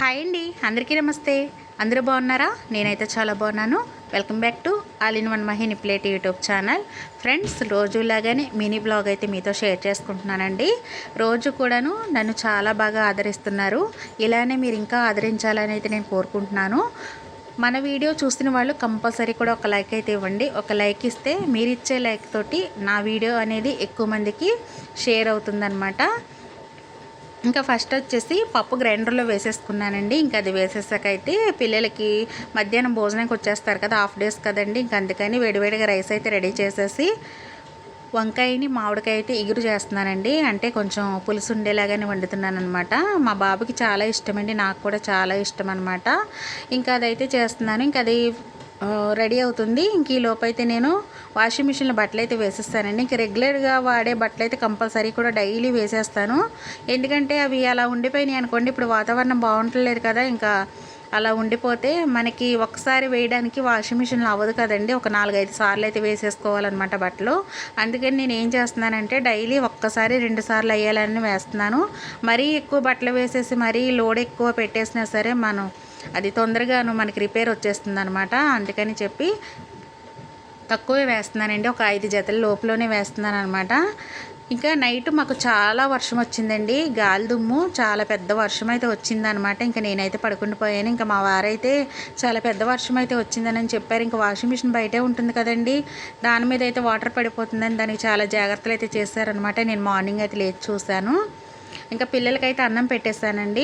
Hi అండి, అందరికీ నమస్తే. అందరూ బాగున్నారా? నేనైతే చాలా బాగున్నాను. Welcome back to all in one Mahini plate YouTube channel. Friends, రోజులాగానే మినీ బ్లాగ్ అయితే మీతో షేర్ చేసుకుంటున్నానండి. రోజు కూడాను నన్ను చాలా బాగా ఆదరిస్తున్నారు. ఇలానే మీరు ఇంకా ఆదరించాలని అయితే నేను కోరుకుంటున్నాను. మన వీడియో చూసిన వాళ్ళు కంపల్సరీ కూడా ఒక లైక్ అయితే ఇవ్వండి. ఒక లైక్ ఇస్తే మీరు ఇచ్చే లైక్ తోటి నా వీడియో అనేది ఎక్కువ మందికి షేర్ అవుతుందన్నమాట. ఇంకా ఫస్ట్ వచ్చేసి పప్పు గ్రైండర్లో వేసేసుకున్నానండి. ఇంకా అది వేసేసాక అయితే పిల్లలకి మధ్యాహ్నం భోజనానికి వచ్చేస్తారు కదా, హాఫ్ డేస్ కదండి. ఇంకా అందుకని వేడివేడిగా రైస్ అయితే రెడీ చేసేసి వంకాయని మామిడికాయ అయితే ఇగురు చేస్తున్నానండి. అంటే కొంచెం పులుసు ఉండేలాగానే వండుతున్నాను అనమాట. మా బాబుకి చాలా ఇష్టమండి, నాకు కూడా చాలా ఇష్టం అనమాట. ఇంకా అదైతే చేస్తున్నాను. ఇంకా అది రెడీ అవుతుంది. ఇంక ఈ లోపైతే నేను వాషింగ్ మిషన్లో బట్టలు అయితే వేసేస్తానండి. ఇంక రెగ్యులర్గా వాడే బట్టలు అయితే కంపల్సరీ కూడా డైలీ వేసేస్తాను. ఎందుకంటే అవి అలా ఉండిపోయినాయి అనుకోండి, ఇప్పుడు వాతావరణం బాగుంటలేదు కదా, ఇంకా అలా ఉండిపోతే మనకి ఒకసారి వేయడానికి వాషింగ్ మిషన్లో అవ్వదు కదండి. ఒక 4-5 సార్లు అయితే వేసేసుకోవాలన్నమాట బట్టలు. అందుకని నేను ఏం చేస్తున్నానంటే డైలీ ఒక్కసారి 2 సార్లు వేయాలని వేస్తున్నాను. మరీ ఎక్కువ బట్టలు వేసేసి మరీ లోడ్ ఎక్కువ పెట్టేసినా సరే అది తొందరగాను మనకి రిపేర్ వచ్చేస్తుంది అనమాట. అందుకని చెప్పి తక్కువే వేస్తున్నానండి. ఒక 5 జతల లోపులోనే వేస్తున్నాను అనమాట. ఇంకా నైట్ మాకు చాలా వర్షం వచ్చిందండి, గాలి దుమ్ము, చాలా పెద్ద వర్షం అయితే వచ్చిందనమాట. ఇంకా నేనైతే పడుకుని పోయాను. ఇంకా మా వారైతే చాలా పెద్ద వర్షం అయితే వచ్చిందని చెప్పారు. ఇంకా వాషింగ్ మిషన్ బయటే ఉంటుంది కదండి, దాని మీద అయితే వాటర్ పడిపోతుందని దానికి చాలా జాగ్రత్తలు అయితే చేశారనమాట. నేను మార్నింగ్ అయితే లేచి చూశాను. ఇంకా పిల్లలకైతే అన్నం పెట్టేశానండి.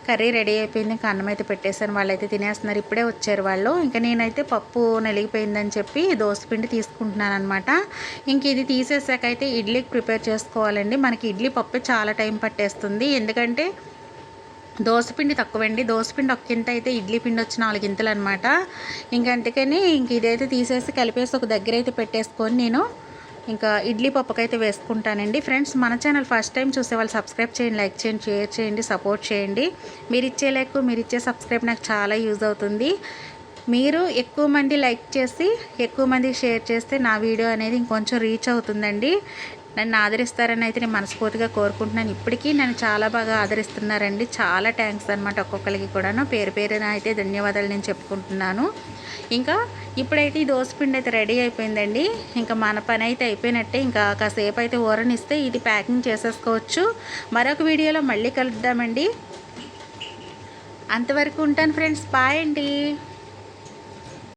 కర్రీ రెడీ అయిపోయింది. ఇంకా అన్నం అయితే పెట్టేశాను. వాళ్ళైతే తినేస్తున్నారు. ఇప్పుడే వచ్చారు వాళ్ళు. ఇంకా నేనైతే పప్పు నలిగిపోయిందని చెప్పి దోసపిండి తీసుకుంటున్నాను అనమాట. ఇంక ఇది తీసేసాక అయితే ఇడ్లీకి ప్రిపేర్ చేసుకోవాలండి. మనకి ఇడ్లీ పప్పు చాలా టైం పట్టేస్తుంది. ఎందుకంటే దోసపిండి తక్కువండి. దోసపిండి ఒక గింత అయితే ఇడ్లీ పిండి వచ్చి 4 గింతలు అనమాట. ఇంక అందుకని ఇంక ఇదైతే తీసేసి కలిపేసి ఒక దగ్గర అయితే పెట్టేసుకొని నేను ఇంకా ఇడ్లీ పప్పుకైతే వేసుకుంటానండి. ఫ్రెండ్స్, మన ఛానల్ ఫస్ట్ టైం చూసే వాళ్ళు సబ్స్క్రైబ్ చేయండి, లైక్ చేయండి, షేర్ చేయండి, సపోర్ట్ చేయండి. మీరు ఇచ్చే లైక్, మీరు ఇచ్చే సబ్స్క్రైబ్ నాకు చాలా యూజ్ అవుతుంది. మీరు ఎక్కువ మంది లైక్ చేసి ఎక్కువ మందికి షేర్ చేస్తే నా వీడియో అనేది ఇంకొంచెం రీచ్ అవుతుందండి. నన్ను ఆదరిస్తారని అయితే నేను మనస్ఫూర్తిగా కోరుకుంటున్నాను. ఇప్పటికీ నన్ను చాలా బాగా ఆదరిస్తున్నారండి. చాలా థ్యాంక్స్ అనమాట. ఒక్కొక్కరికి కూడాను పేరు పేరున అయితే ధన్యవాదాలు నేను చెప్పుకుంటున్నాను. ఇంకా ఇప్పుడైతే ఈ దోసపిండి అయితే రెడీ అయిపోయిందండి. ఇంకా మన పని అయితే అయిపోయినట్టే. ఇంకా కాసేపు అయితే ఊరనిస్తే ఇది ప్యాకింగ్ చేసేసుకోవచ్చు. మరొక వీడియోలో మళ్ళీ కలుద్దామండి. అంతవరకు ఉంటాను ఫ్రెండ్స్. బాయ్ అండి.